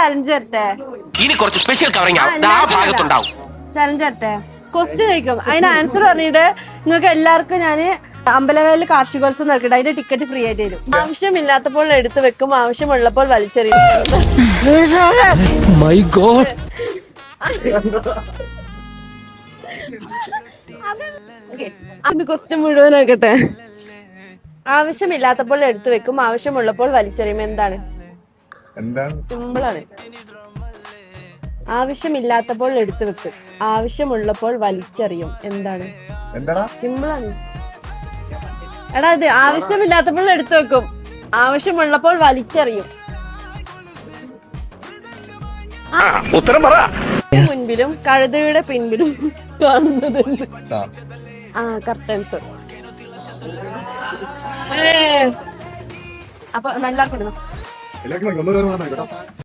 Challenge തരട്ടെ? ഇനി കുറച്ച് സ്പെഷ്യൽ കവറിംഗ് ഭാഗത്തുണ്ടാവും. ചലഞ്ച് തരട്ടെ? ക്വസ്റ്റ്യൻ ചോദിക്കും, അതിന് ആൻസർ പറഞ്ഞിട്ട് നിങ്ങൾക്ക് എല്ലാവർക്കും ഞാൻ അമ്പലവയലിൽ കാർഷികോത്സവം നടക്കട്ടെ, അതിന്റെ ടിക്കറ്റ് ഫ്രീ ആയിട്ട് തരും. ആവശ്യമില്ലാത്തപ്പോൾ എടുത്തു വെക്കും, ആവശ്യമുള്ളപ്പോൾ വലിച്ചെറിയും. My god. ക്വസ്റ്റ്യൻ മുഴുവനാക്കട്ടെ. ആവശ്യമില്ലാത്തപ്പോൾ എടുത്തു വെക്കും, ആവശ്യമുള്ളപ്പോൾ വലിച്ചെറിയും. എന്താണ്? സിമ്പിളാണ്. ആവശ്യമില്ലാത്തപ്പോൾ എടുത്തു വെക്കും, ആവശ്യമുള്ളപ്പോൾ വലിച്ചെറിയും. എന്താണ്? സിമ്പിളാണ്. എടാ ഇത് ആവശ്യമില്ലാത്തപ്പോൾ എടുത്തു വെക്കും, ആവശ്യമുള്ളപ്പോൾ വലിച്ചെറിയും. മുൻപിലും കഴുതയുടെ പിൻപിലും കാണുന്നത് കർട്ടൻസ്. അപ്പൊ നല്ല